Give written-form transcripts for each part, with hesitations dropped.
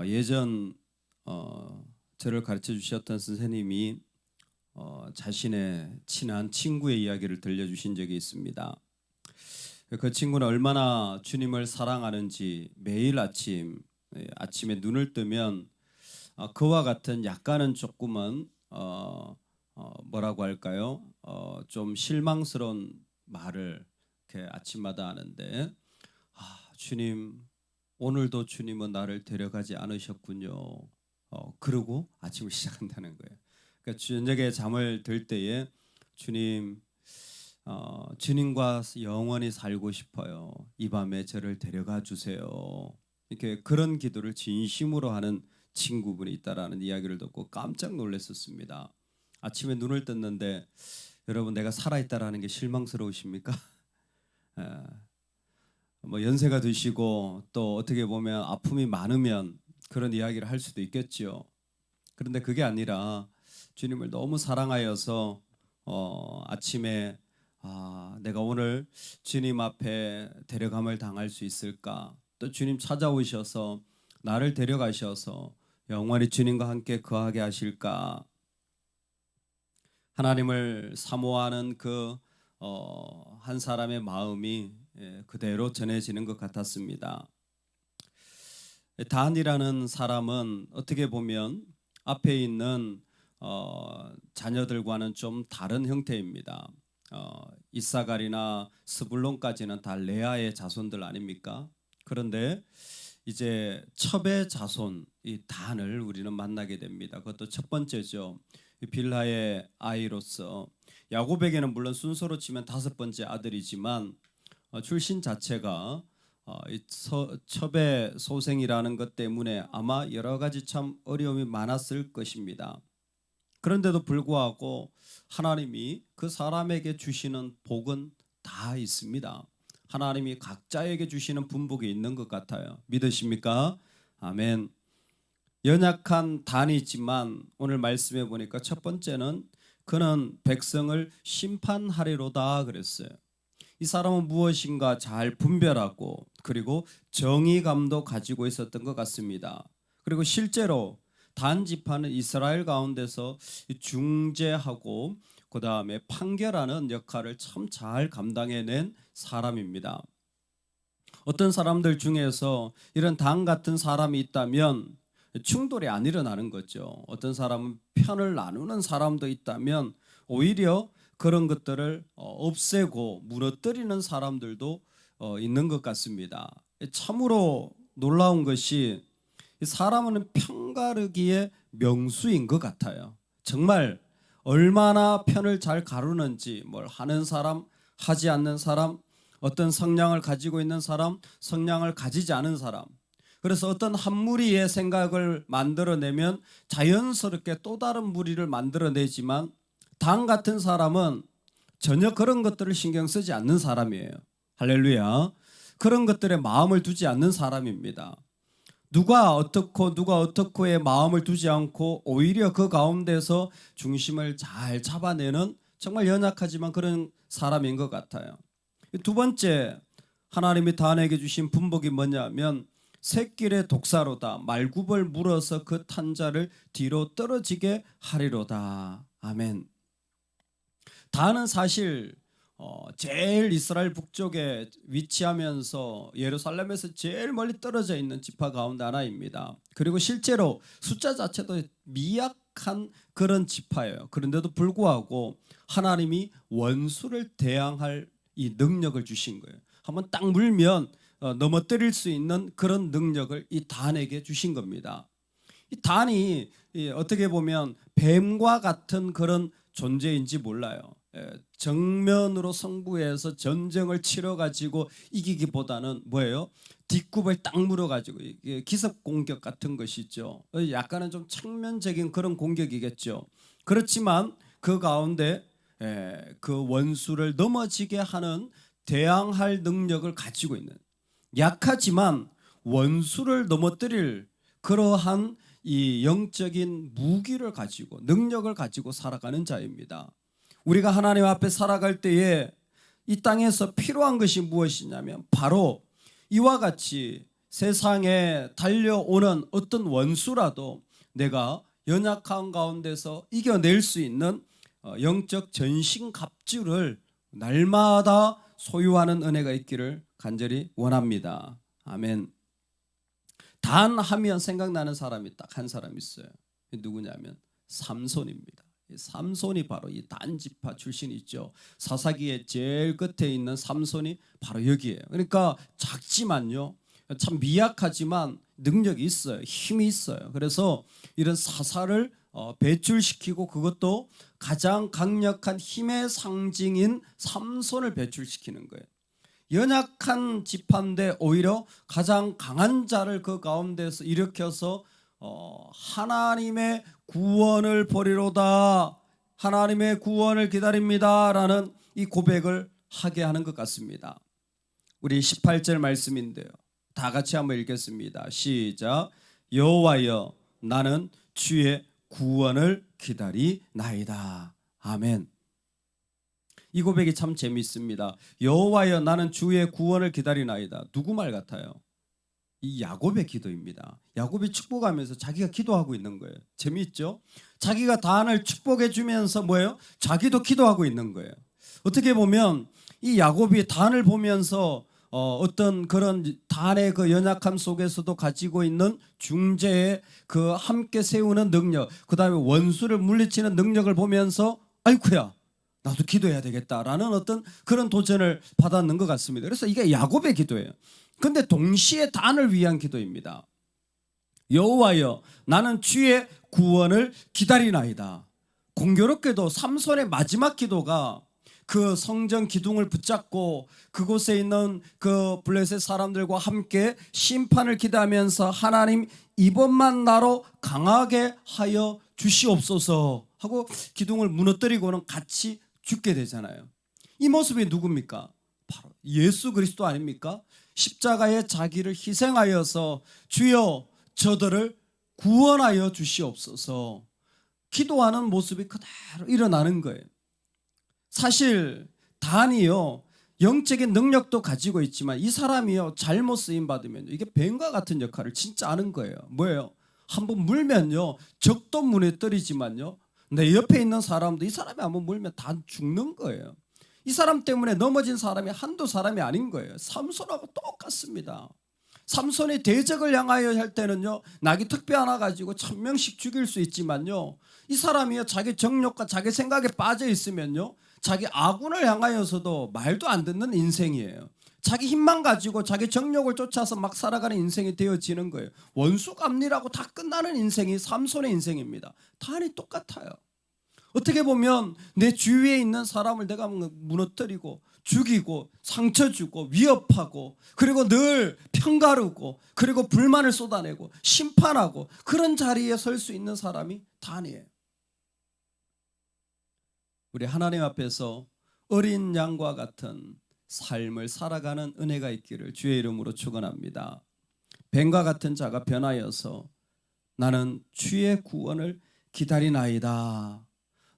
예전 저를 가르쳐 주셨던 선생님이 자신의 친한 친구의 이야기를 들려주신 적이 있습니다. 그 친구는 얼마나 주님을 사랑하는지 매일 아침에 눈을 뜨면 그와 같은 약간은 조금은 뭐라고 할까요? 좀 실망스러운 말을 이렇게 아침마다 하는데, 주님, 오늘도 주님은 나를 데려가지 않으셨군요. 그러고 아침을 시작한다는 거예요. 그러니까 저녁에 잠을 들 때에 주님, 주님과 영원히 살고 싶어요. 이 밤에 저를 데려가 주세요. 이렇게 그런 기도를 진심으로 하는 친구분이 있다라는 이야기를 듣고 깜짝 놀랐었습니다. 아침에 눈을 떴는데 여러분, 내가 살아있다라는 게 실망스러우십니까? 뭐 연세가 드시고 또 어떻게 보면 아픔이 많으면 그런 이야기를 할 수도 있겠지요. 그런데 그게 아니라 주님을 너무 사랑하여서 아침에 내가 오늘 주님 앞에 데려감을 당할 수 있을까? 또 주님 찾아오셔서 나를 데려가셔서 영원히 주님과 함께 거하게 하실까? 하나님을 사모하는 그 한 사람의 마음이 그대로 전해지는 것 같았습니다. 단이라는 사람은 어떻게 보면 앞에 있는 자녀들과는 좀 다른 형태입니다. 이사갈이나 스불론까지는 다 레아의 자손들 아닙니까? 그런데 이제 첩의 자손 이 단을 우리는 만나게 됩니다. 그것도 첫 번째죠. 빌하의 아이로서 야곱에게는 물론 순서로 치면 다섯 번째 아들이지만 출신 자체가 첩의 소생이라는 것 때문에 아마 여러 가지 참 어려움이 많았을 것입니다. 그런데도 불구하고 하나님이 그 사람에게 주시는 복은 다 있습니다. 하나님이 각자에게 주시는 분복이 있는 것 같아요. 믿으십니까? 아멘. 연약한 단이 있지만 오늘 말씀해 보니까 첫 번째는 그는 백성을 심판하리로다 그랬어요. 이 사람은 무엇인가 잘 분별하고 그리고 정의감도 가지고 있었던 것 같습니다. 그리고 실제로 단 지파는 이스라엘 가운데서 중재하고 그 다음에 판결하는 역할을 참 잘 감당해낸 사람입니다. 어떤 사람들 중에서 이런 단 같은 사람이 있다면 충돌이 안 일어나는 거죠. 어떤 사람은 편을 나누는 사람도 있다면 오히려 그런 것들을 없애고 무너뜨리는 사람들도 있는 것 같습니다. 참으로 놀라운 것이 사람은 편가르기의 명수인 것 같아요. 정말 얼마나 편을 잘 가르는지, 뭘 하는 사람, 하지 않는 사람, 어떤 성향을 가지고 있는 사람, 성향을 가지지 않은 사람. 그래서 어떤 한 무리의 생각을 만들어내면 자연스럽게 또 다른 무리를 만들어내지만 단 같은 사람은 전혀 그런 것들을 신경 쓰지 않는 사람이에요. 할렐루야. 그런 것들에 마음을 두지 않는 사람입니다. 누가 어떻고의 마음을 두지 않고 오히려 그 가운데서 중심을 잘 잡아내는 정말 연약하지만 그런 사람인 것 같아요. 두 번째, 하나님이 단에게 주신 분복이 뭐냐면 새길의 독사로다. 말굽을 물어서 그 탄자를 뒤로 떨어지게 하리로다. 아멘. 단은 사실 제일 이스라엘 북쪽에 위치하면서 예루살렘에서 제일 멀리 떨어져 있는 지파 가운데 하나입니다. 그리고 실제로 숫자 자체도 미약한 그런 지파예요. 그런데도 불구하고 하나님이 원수를 대항할 이 능력을 주신 거예요. 한번 딱 물면 넘어뜨릴 수 있는 그런 능력을 이 단에게 주신 겁니다. 이 단이 어떻게 보면 뱀과 같은 그런 존재인지 몰라요. 정면으로 승부해서 전쟁을 치러가지고 이기기보다는 뭐예요? 뒷굽을 딱 물어가지고 기습 공격 같은 것이죠. 약간은 좀 측면적인 그런 공격이겠죠. 그렇지만 그 가운데 그 원수를 넘어지게 하는 대항할 능력을 가지고 있는, 약하지만 원수를 넘어뜨릴 그러한 이 영적인 무기를 가지고 능력을 가지고 살아가는 자입니다. 우리가 하나님 앞에 살아갈 때에 이 땅에서 필요한 것이 무엇이냐면 바로 이와 같이 세상에 달려오는 어떤 원수라도 내가 연약한 가운데서 이겨낼 수 있는 영적 전신갑주를 날마다 소유하는 은혜가 있기를 간절히 원합니다. 아멘. 단 하면 생각나는 사람이 딱 한 사람 있어요. 누구냐면 삼손입니다. 삼손이 바로 이 단지파 출신이죠. 사사기의 제일 끝에 있는 삼손이 바로 여기에요. 그러니까 작지만요, 참 미약하지만 능력이 있어요. 힘이 있어요. 그래서 이런 사사를 배출시키고, 그것도 가장 강력한 힘의 상징인 삼손을 배출시키는 거예요. 연약한 지파인데 오히려 가장 강한 자를 그 가운데서 일으켜서 하나님의 구원을 보리로다, 하나님의 구원을 기다립니다 라는 이 고백을 하게 하는 것 같습니다. 우리 18절 말씀인데요, 다 같이 한번 읽겠습니다. 시작. 여호와여 나는 주의 구원을 기다리나이다. 아멘. 이 고백이 참 재미있습니다. 여호와여 나는 주의 구원을 기다리나이다. 누구 말 같아요? 이 야곱의 기도입니다. 야곱이 축복하면서 자기가 기도하고 있는 거예요. 재미있죠? 자기가 단을 축복해 주면서 뭐예요? 자기도 기도하고 있는 거예요. 어떻게 보면 이 야곱이 단을 보면서 어떤 그런 단의 그 연약함 속에서도 가지고 있는 중재의 그 함께 세우는 능력, 그 다음에 원수를 물리치는 능력을 보면서 아이쿠야 나도 기도해야 되겠다라는 어떤 그런 도전을 받았는 것 같습니다. 그래서 이게 야곱의 기도예요. 그런데 동시에 단을 위한 기도입니다. 여호와여 나는 주의 구원을 기다리나이다. 공교롭게도 삼손의 마지막 기도가 그 성전 기둥을 붙잡고 그곳에 있는 그 블레셋 사람들과 함께 심판을 기대하면서 하나님 이번만 나로 강하게 하여 주시옵소서 하고 기둥을 무너뜨리고는 같이 죽게 되잖아요. 이 모습이 누굽니까? 바로 예수 그리스도 아닙니까? 십자가에 자기를 희생하여서 주여 저들을 구원하여 주시옵소서 기도하는 모습이 그대로 일어나는 거예요. 사실 단이요 영적인 능력도 가지고 있지만 이 사람이요 잘못 쓰임 받으면 이게 뱀과 같은 역할을 진짜 하는 거예요. 뭐예요? 한번 물면요 적도 무너뜨리지만요 내 옆에 있는 사람도 이 사람이 한번 물면 다 죽는 거예요. 이 사람 때문에 넘어진 사람이 한두 사람이 아닌 거예요. 삼손하고 똑같습니다. 삼손이 대적을 향하여 할 때는요 낙이 특배 하나 가지고 1000명씩 죽일 수 있지만요 이 사람이요 자기 정욕과 자기 생각에 빠져 있으면요 자기 아군을 향하여서도 말도 안 듣는 인생이에요. 자기 힘만 가지고 자기 정욕을 쫓아서 막 살아가는 인생이 되어지는 거예요. 원수갑리라고 다 끝나는 인생이 삼손의 인생입니다. 단이 똑같아요. 어떻게 보면 내 주위에 있는 사람을 내가 무너뜨리고 죽이고 상처 주고 위협하고 그리고 늘 편가르고 그리고 불만을 쏟아내고 심판하고 그런 자리에 설 수 있는 사람이 단이에요. 우리 하나님 앞에서 어린 양과 같은 삶을 살아가는 은혜가 있기를 주의 이름으로 축원합니다. 뱀과 같은 자가 변하여서 나는 주의 구원을 기다리나이다.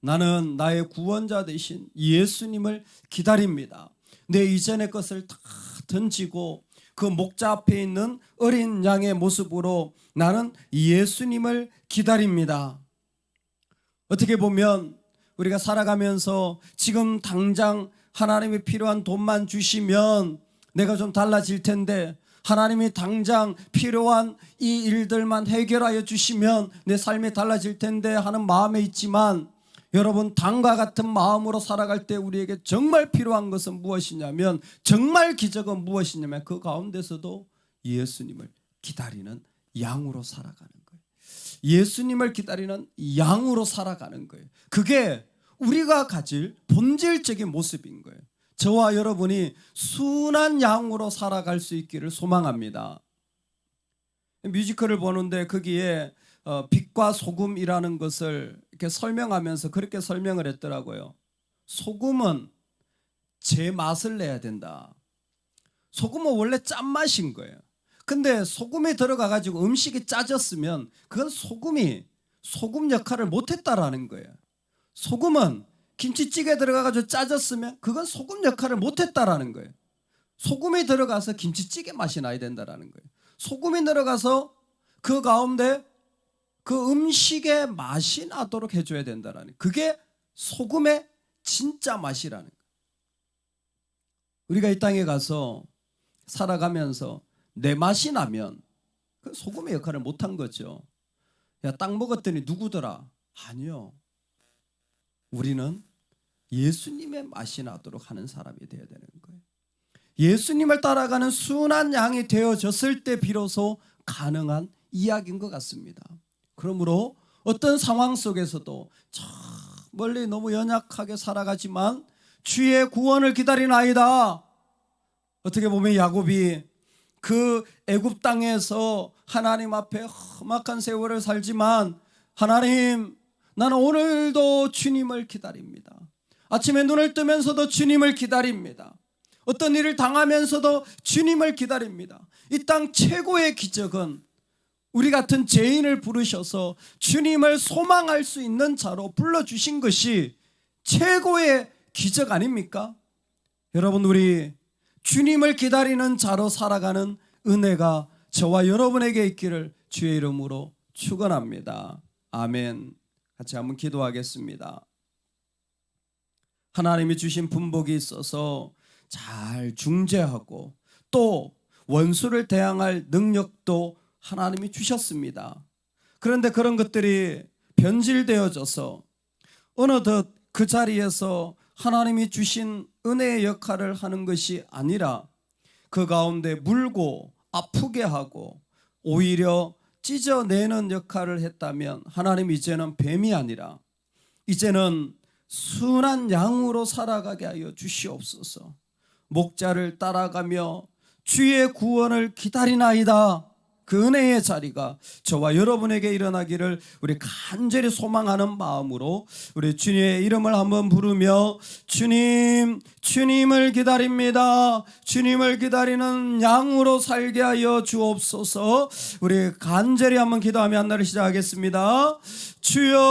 나는 나의 구원자 되신 예수님을 기다립니다. 내 이전의 것을 다 던지고 그 목자 앞에 있는 어린 양의 모습으로 나는 예수님을 기다립니다. 어떻게 보면 우리가 살아가면서 지금 당장 하나님이 필요한 돈만 주시면 내가 좀 달라질 텐데 하나님이 당장 필요한 이 일들만 해결하여 주시면 내 삶이 달라질 텐데 하는 마음에 있지만 여러분 단과 같은 마음으로 살아갈 때 우리에게 정말 필요한 것은 무엇이냐면 정말 기적은 무엇이냐면 그 가운데서도 예수님을 기다리는 양으로 살아가는 거예요. 예수님을 기다리는 양으로 살아가는 거예요. 그게 우리가 가질 본질적인 모습인 거예요. 저와 여러분이 순한 양으로 살아갈 수 있기를 소망합니다. 뮤지컬을 보는데 거기에 빛과 소금이라는 것을 이렇게 설명하면서 그렇게 설명을 했더라고요. 소금은 제 맛을 내야 된다. 소금은 원래 짠맛인 거예요. 근데 소금이 들어가가지고 음식이 짜졌으면 그건 소금 역할을 못했다라는 거예요. 소금은 김치찌개에 들어가가지고 짜졌으면 그건 소금 역할을 못했다라는 거예요. 소금이 들어가서 김치찌개 맛이 나야 된다라는 거예요. 소금이 들어가서 그 가운데 그 음식의 맛이 나도록 해줘야 된다라는, 그게 소금의 진짜 맛이라는 거예요. 우리가 이 땅에 가서 살아가면서 내 맛이 나면 그 소금의 역할을 못한 거죠. 야, 딱 먹었더니 누구더라? 아니요. 우리는 예수님의 맛이 나도록 하는 사람이 되어야 되는 거예요. 예수님을 따라가는 순한 양이 되어졌을 때 비로소 가능한 이야기인 것 같습니다. 그러므로 어떤 상황 속에서도 저 멀리 너무 연약하게 살아가지만 주의 구원을 기다리나이다. 어떻게 보면 야곱이 그 애굽 땅에서 하나님 앞에 험악한 세월을 살지만, 하나님, 나는 오늘도 주님을 기다립니다. 아침에 눈을 뜨면서도 주님을 기다립니다. 어떤 일을 당하면서도 주님을 기다립니다. 이 땅 최고의 기적은 우리 같은 죄인을 부르셔서 주님을 소망할 수 있는 자로 불러주신 것이 최고의 기적 아닙니까? 여러분, 우리 주님을 기다리는 자로 살아가는 은혜가 저와 여러분에게 있기를 주의 이름으로 축원합니다. 아멘. 같이 한번 기도하겠습니다. 하나님이 주신 분복이 있어서 잘 중재하고 또 원수를 대항할 능력도 하나님이 주셨습니다. 그런데 그런 것들이 변질되어져서 어느덧 그 자리에서 하나님이 주신 은혜의 역할을 하는 것이 아니라 그 가운데 물고 아프게 하고 오히려 찢어내는 역할을 했다면, 하나님 이제는 뱀이 아니라 이제는 순한 양으로 살아가게 하여 주시옵소서. 목자를 따라가며 주의 구원을 기다리나이다. 그 은혜의 자리가 저와 여러분에게 일어나기를 우리 간절히 소망하는 마음으로 우리 주님의 이름을 한번 부르며, 주님, 주님을 기다립니다. 주님을 기다리는 양으로 살게 하여 주옵소서. 우리 간절히 한번 기도하며 한날을 시작하겠습니다. 주여